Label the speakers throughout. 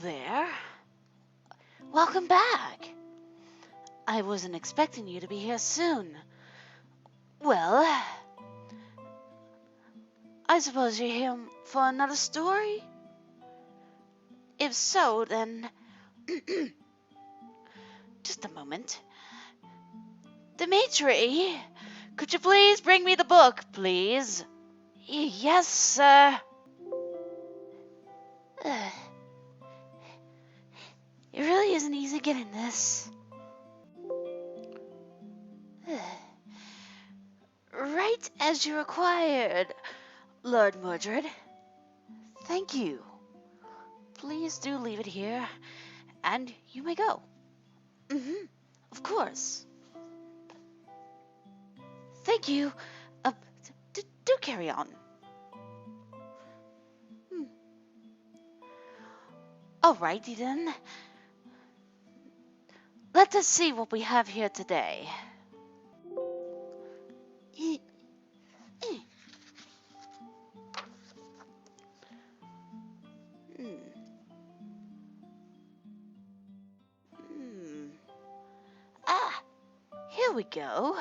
Speaker 1: there. Welcome back. I wasn't expecting you to be here soon. Well, I suppose you're here for another story? If so, then... Just a moment. Dimitri, could you please bring me the book, please? Yes, sir. It really isn't easy getting this. Right as you required, Lord Mordred. Thank you. Please do leave it here, and you may go. Of course. Thank you. Do carry on. Alrighty then. Let us see what we have here today. Here we go.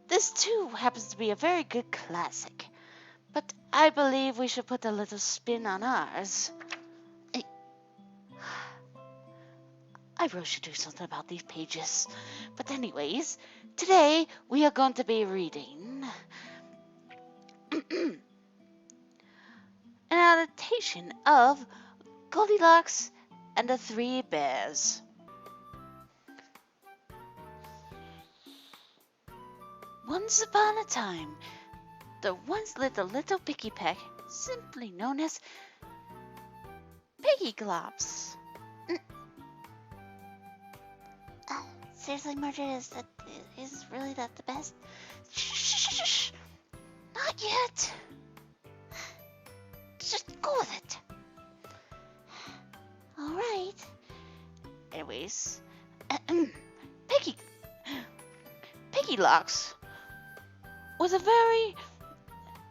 Speaker 1: This too happens to be a very good classic, but I believe we should put a little spin on ours. I really should do something about these pages. But anyways, today we are going to be reading an adaptation of Goldie Locks and the Three Bears. Once upon a time, there once lived a little piggy peck, simply known as Pikilocks. Seriously, Mordred, is really that the best? Shh! Not yet. Just go with it. All right. Anyways, Pikilocks was a very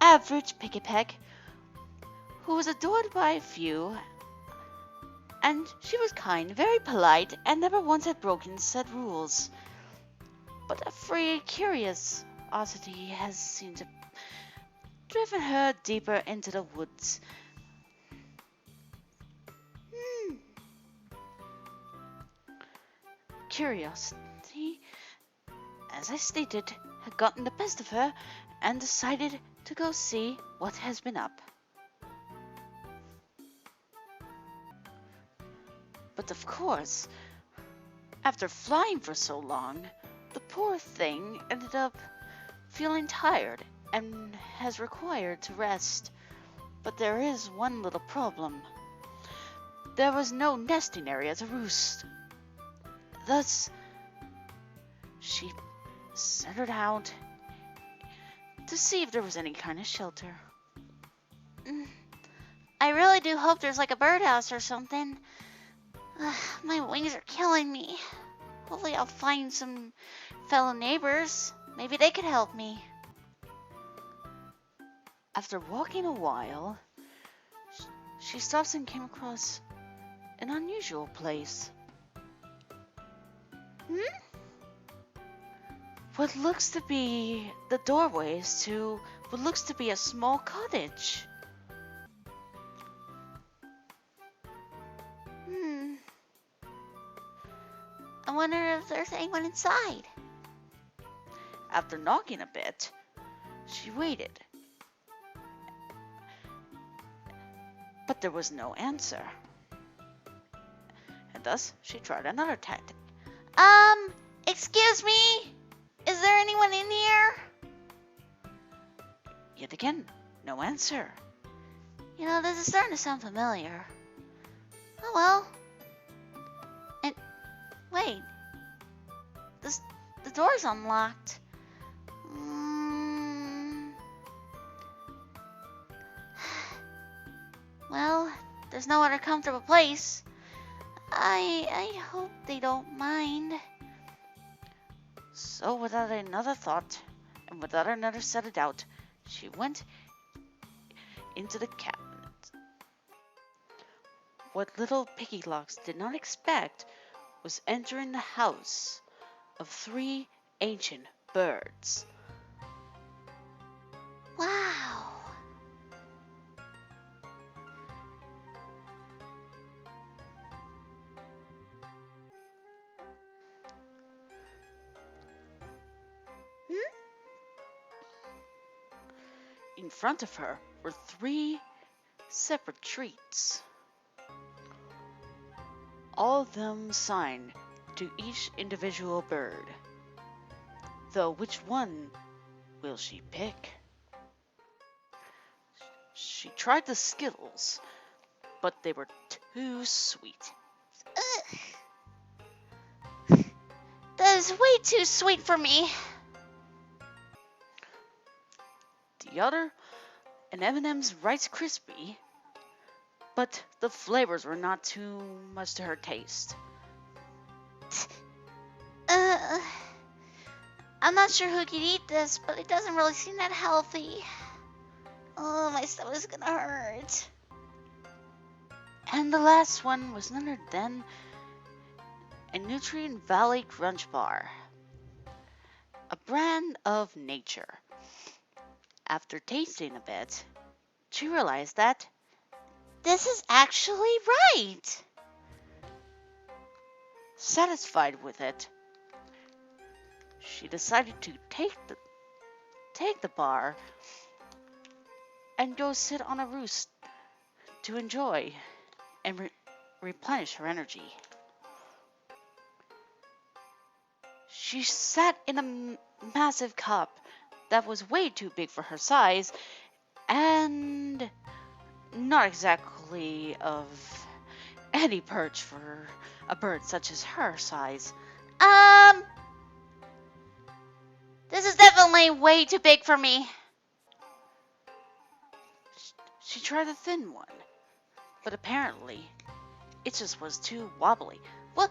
Speaker 1: average piggy peck who was adored by a few, and she was kind, very polite, and never once had broken said rules. But a free curiosity has seemed to driven her deeper into the woods. Curiosity, as I stated, had gotten the best of her and decided to go see what has been up. But of course, after flying for so long, the poor thing ended up feeling tired and has required to rest. But there is one little problem. There was no nesting area to roost. Thus, she settled out to see if there was any kind of shelter. I really do hope there's like a birdhouse or something. My wings are killing me. Hopefully I'll find some fellow neighbors. Maybe they could help me. After walking a while, she stops and came across an unusual place. What looks to be the doorways to what looks to be a small cottage. I wonder if there's anyone inside. After knocking a bit, she waited. But there was no answer. And thus, she tried another tactic. Excuse me? Is there anyone in here? Yet again, no answer. You know, this is starting to sound familiar. Oh well. And wait. The door's unlocked. Well, there's no other comfortable place. I hope they don't mind. So without another thought, and without another set of doubt, she went into the cabinet. What little Pikilocks did not expect was entering the house of 3 ancient birds.
Speaker 2: Wow.
Speaker 1: In front of her were 3 separate treats, all of them assigned to each individual bird. Though which one will she pick? She tried the Skittles, but they were too sweet.
Speaker 2: That is way too sweet for me.
Speaker 1: The other, an M&M's Rice Krispie, but the flavors were not too much to her taste.
Speaker 2: I'm not sure who could eat this, but it doesn't really seem that healthy. Oh, my stomach's gonna hurt.
Speaker 1: And the last one was none other than a Nutrient Valley Crunch Bar, a brand of nature. After tasting a bit, she realized that
Speaker 2: this is actually right.
Speaker 1: Satisfied with it, she decided to take the bar and go sit on a roost to enjoy and replenish her energy. She sat in a massive cup that was way too big for her size and not exactly of any perch for a bird such as her size.
Speaker 2: This is definitely way too big for me.
Speaker 1: She tried the thin one, but apparently it just was too wobbly.
Speaker 2: Wow!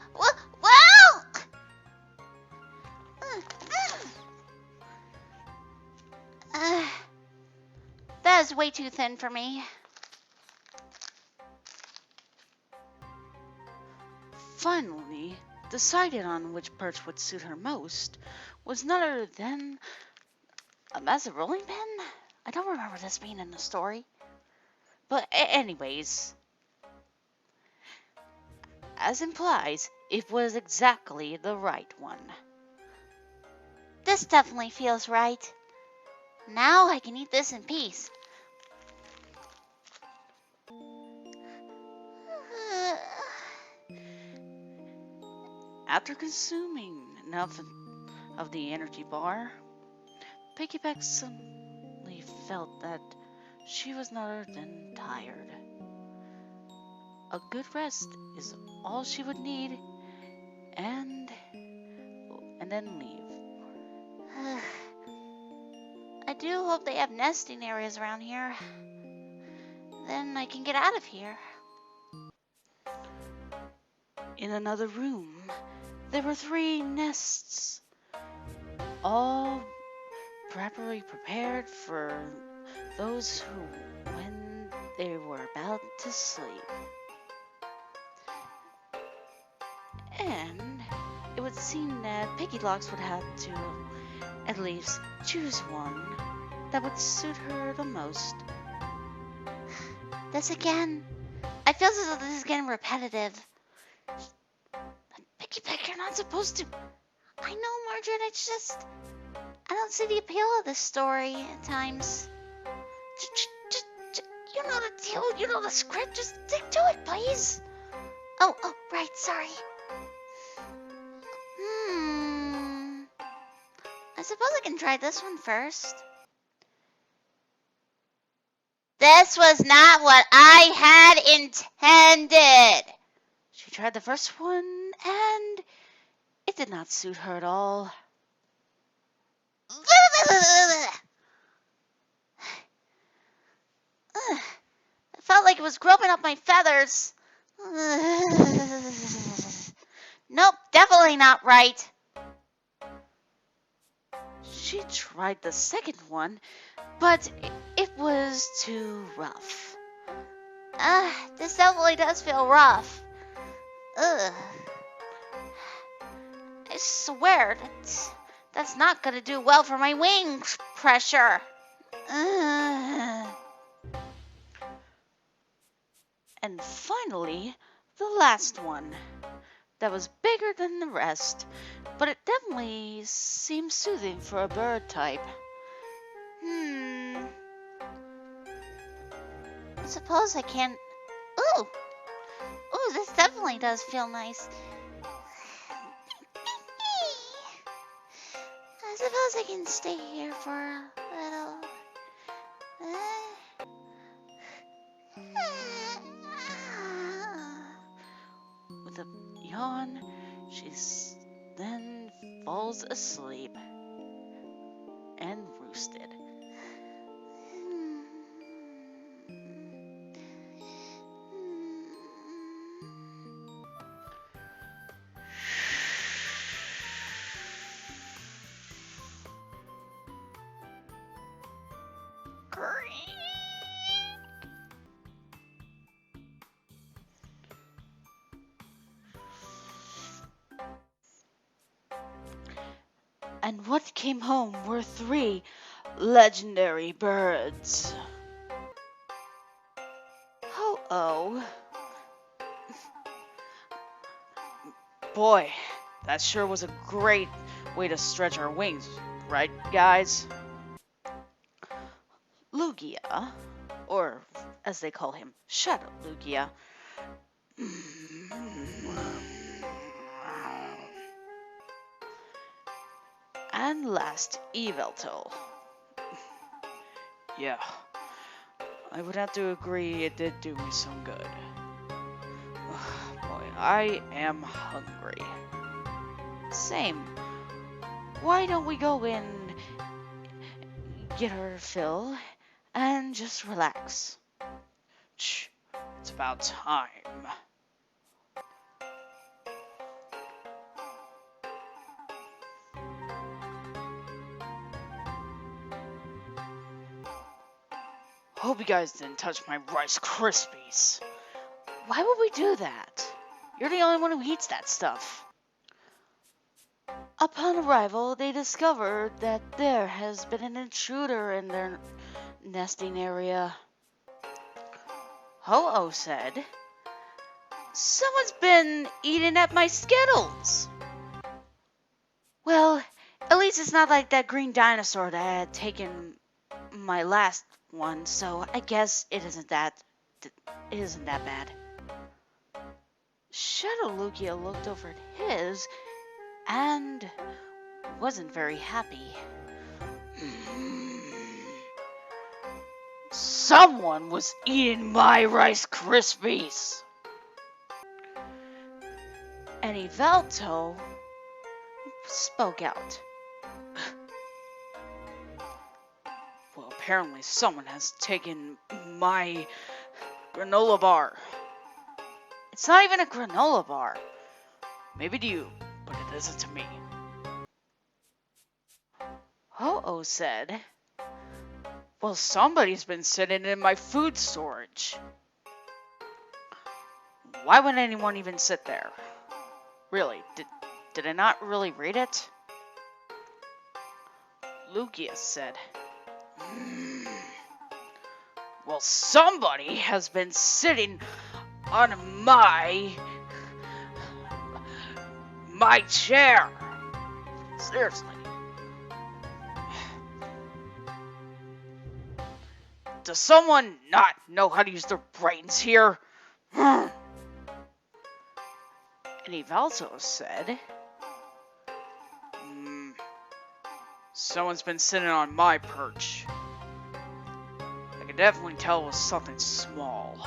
Speaker 2: That is way too thin for me.
Speaker 1: Finally, decided on which perch would suit her most was none other than a massive rolling pin. I don't remember this being in the story. But anyways, as implies, it was exactly the right one.
Speaker 2: This definitely feels right. Now I can eat this in peace.
Speaker 1: After consuming enough of the energy bar, Piggyback suddenly felt that she was not other than tired. A good rest is all she would need, and then leave.
Speaker 2: I do hope they have nesting areas around here. Then I can get out of here.
Speaker 1: In another room, there were 3 nests, all properly prepared for those who, when they were about to sleep. And it would seem that Pikilocks would have to at least choose one that would suit her the most.
Speaker 2: This again. I feel as though this is getting repetitive. Pick, you're not supposed to. I know, Mordred, it's just I don't see the appeal of this story at times. You know the deal, you know the script, just stick to it, please. Oh, right, sorry. I suppose I can try this one first. This was not what I had intended.
Speaker 1: She tried the first one, and it did not suit her at all.
Speaker 2: It felt like it was grubbing up my feathers. Nope, definitely not right.
Speaker 1: She tried the second one, but it was too rough.
Speaker 2: This definitely does feel rough. Ugh. I swear, that's not gonna do well for my wing pressure. Ugh.
Speaker 1: And finally, the last one. That was bigger than the rest, but it definitely seemed soothing for a bird type.
Speaker 2: I suppose I can. Ooh! Ooh, this definitely does feel nice. I suppose I can stay here for a little.
Speaker 1: With a yawn, she then falls asleep and roosted. And what came home were 3 legendary birds. Ho-oh. Boy, that sure was a great way to stretch our wings, right, guys? Lugia, or as they call him, Shadow Lugia. And last, Evelto. Yeah, I would have to agree it did do me some good. Boy, I am hungry. Same. Why don't we go in, get our fill, and just relax? Shh, it's about time. Hope you guys didn't touch my Rice Krispies. Why would we do that? You're the only one who eats that stuff. Upon arrival, they discovered that there has been an intruder in their nesting area. Ho-Oh said, "Someone's been eating at my Skittles." Well, at least it's not like that green dinosaur that had taken my last one, so I guess it isn't that bad. Shadow Lugia looked over at his and wasn't very happy. Someone was eating my Rice Krispies. And Evelto spoke out. Well, apparently someone has taken my granola bar. It's not even a granola bar. Maybe to you, but it isn't to me. Ho-Oh said, "Well, somebody's been sitting in my food storage." Why would anyone even sit there? Really, did I not really read it? Lugia said, "Well, somebody has been sitting on my chair. Seriously. Does someone not know how to use their brains here?" And Evalzo said, "Someone's been sitting on my perch. I can definitely tell it was something small."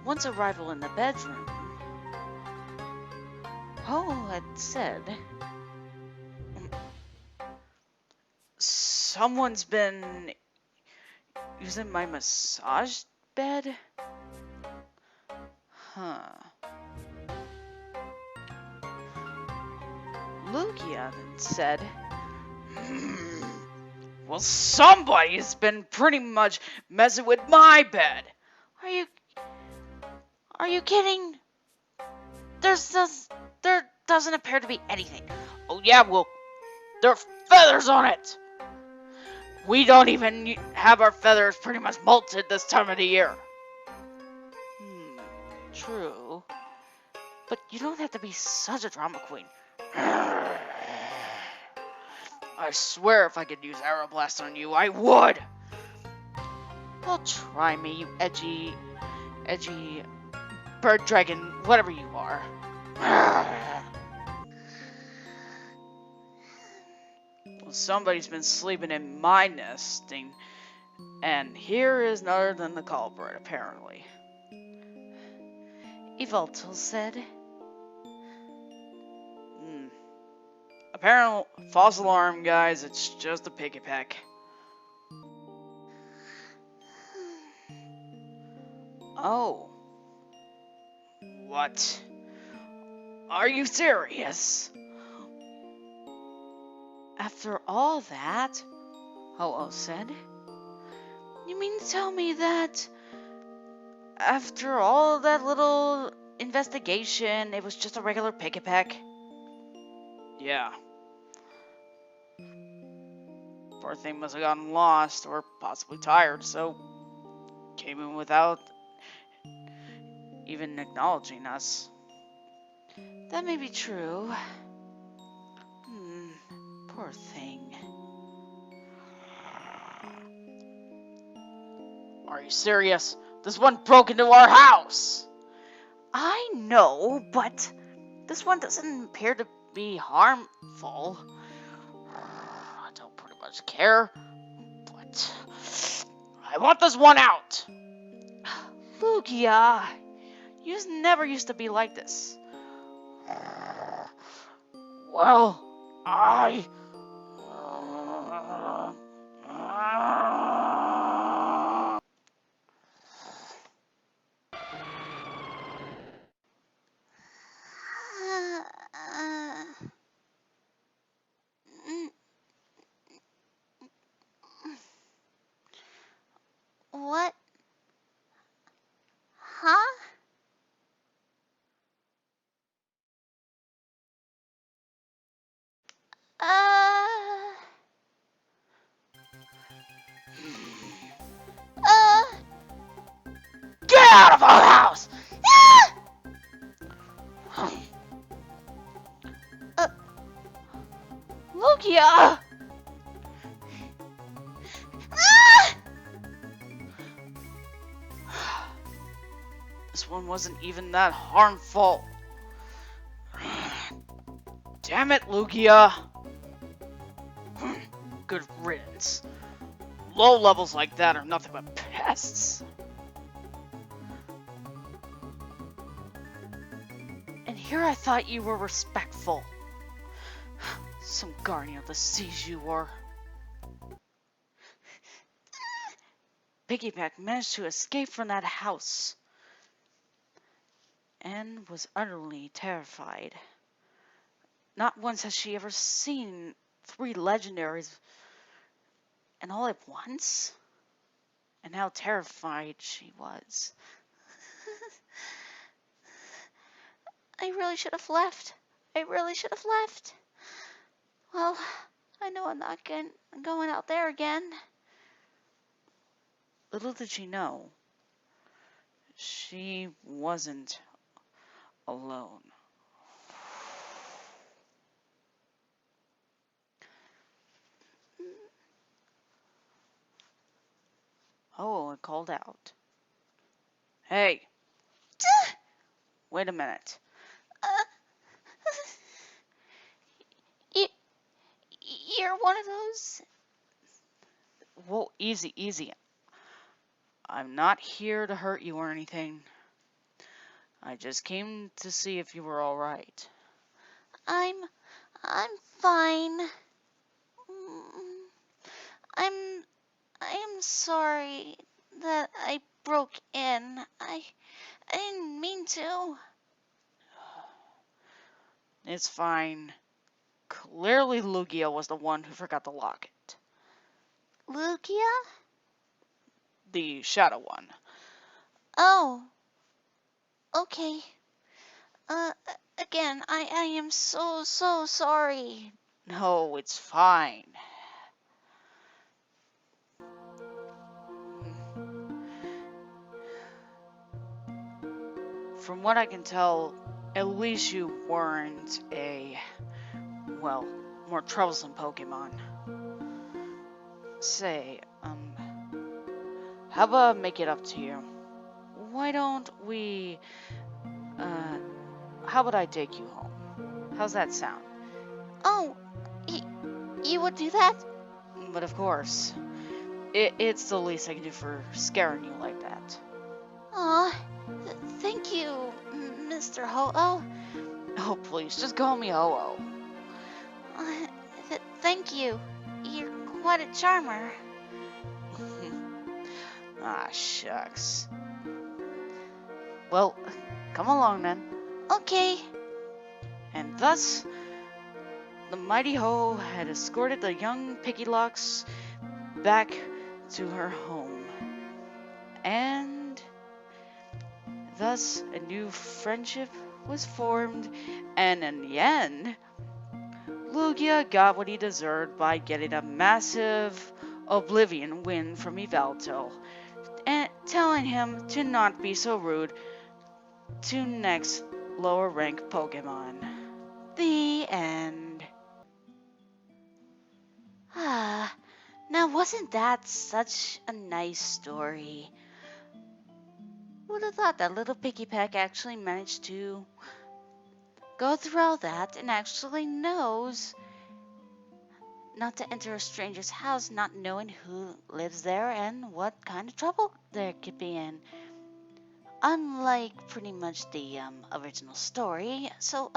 Speaker 1: Once arrival in the bedroom, Ho had said, "Someone's been using my massage bed?" Lugia then said, Well, somebody's been pretty much messing with my bed.
Speaker 2: Are you kidding? There doesn't appear to be anything.
Speaker 1: Oh yeah, well, there are feathers on it. We don't even have our feathers pretty much molted this time of the year. True. But you don't have to be such a drama queen. I swear if I could use Aeroblast on you, I would. Well, try me, you edgy bird dragon, whatever you are. Well, somebody's been sleeping in my nesting, and here is none other than the culprit, apparently.
Speaker 2: Evoltal said.
Speaker 1: Apparently, false alarm, guys. It's just a piggy peck. Oh. What? Are you serious?
Speaker 2: After all that, Ho-Oh said. You mean to tell me that after all that little investigation, it was just a regular piggy peck?
Speaker 1: Yeah. Poor thing must have gotten lost or possibly tired, so came in without even acknowledging us.
Speaker 2: That may be true. Poor thing.
Speaker 1: Are you serious? This one broke into our house!
Speaker 2: I know, but this one doesn't appear to be harmful.
Speaker 1: I don't pretty much care, but I want this one out!
Speaker 2: Lugia, you never used to be like this.
Speaker 1: Well, I...
Speaker 2: What? Huh? Uh... Uh...
Speaker 1: Get out of our house!
Speaker 2: Lugia!
Speaker 1: This one wasn't even that harmful. Damn it, Lugia! Good riddance. Low levels like that are nothing but pests.
Speaker 2: And here I thought you were respectful. Some guardian of the seas you were. Piggyback managed to escape from that house and was utterly terrified. Not once has she ever seen 3 legendaries and all at once, and how terrified she was. I really should have left. Well, I know I'm not going out there again.
Speaker 1: Little did she know, she wasn't alone. Oh, it called out. Hey! Wait a minute.
Speaker 2: You're one of those?
Speaker 1: Whoa, easy, easy. I'm not here to hurt you or anything. I just came to see if you were alright.
Speaker 2: I'm fine. I am sorry that I broke in. I didn't mean to.
Speaker 1: It's fine. Clearly Lugia was the one who forgot to lock it. Lugia?
Speaker 2: The shadow one.
Speaker 1: Oh, okay. Uh, again, I am so sorry.
Speaker 2: No, it's fine. From what I can tell, at least you weren't a, well, more troublesome Pokemon. Say, how about I make it up to you? Why don't we, uh, how about I take you home? How's that sound?
Speaker 1: Oh, you would do that?
Speaker 2: But of course, it's the least I can do for scaring you like that.
Speaker 1: Aw, thank you, Mr. Ho-Oh.
Speaker 2: Oh, please, just call me Ho-Oh.
Speaker 1: Thank you. You're quite a charmer.
Speaker 2: Ah, shucks. Well, come along then.
Speaker 1: Okay.
Speaker 2: And thus, the mighty Ho had escorted the young Pikilocks back to her home. And thus, a new friendship was formed, and in the end, Lugia got what he deserved by getting a massive Oblivion win from Yveltal, and telling him to not be so rude to next lower rank Pokemon. The end.
Speaker 1: Ah, now wasn't that such a nice story? Would have thought that little Picky Peck actually managed to go through all that and actually knows not to enter a stranger's house not knowing who lives there and what kind of trouble there could be in. Unlike pretty much the original story. So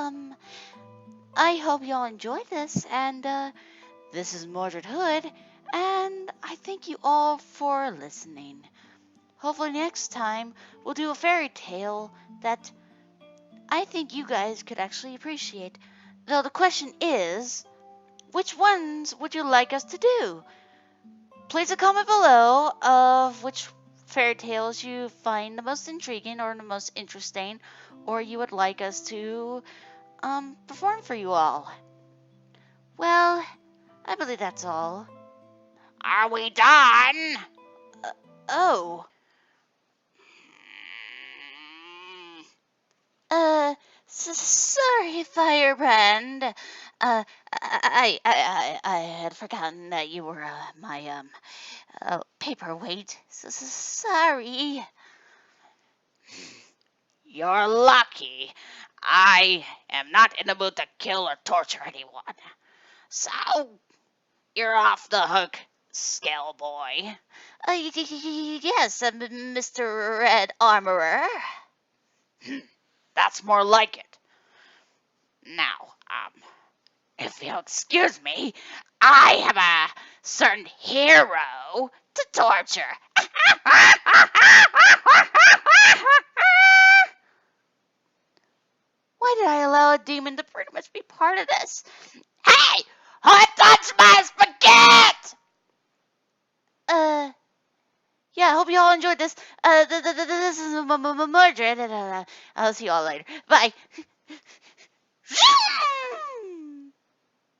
Speaker 1: I hope y'all enjoyed this, and this is Mordred Hood, and I thank you all for listening. Hopefully next time we'll do a fairy tale that I think you guys could actually appreciate. Though the question is, which ones would you like us to do? Please a comment below of which fairy tales you find the most intriguing or the most interesting, or you would like us to perform for you all. Well, I believe that's all.
Speaker 2: Are we done?
Speaker 1: Oh, sorry, Firebrand. I had forgotten that you were my paperweight. Sorry.
Speaker 2: You're lucky. I am not in the mood to kill or torture anyone. So, you're off the hook, Scale Boy.
Speaker 1: Yes, Mr. Red Armorer.
Speaker 2: That's more like it. Now, if you'll excuse me, I have a certain hero to torture.
Speaker 1: Why did I allow a demon to pretty much be part of this?
Speaker 2: Hey! Who touched my spaghetti?
Speaker 1: Yeah, I hope you all enjoyed this. This is Mordred, and I'll see you all later. Bye.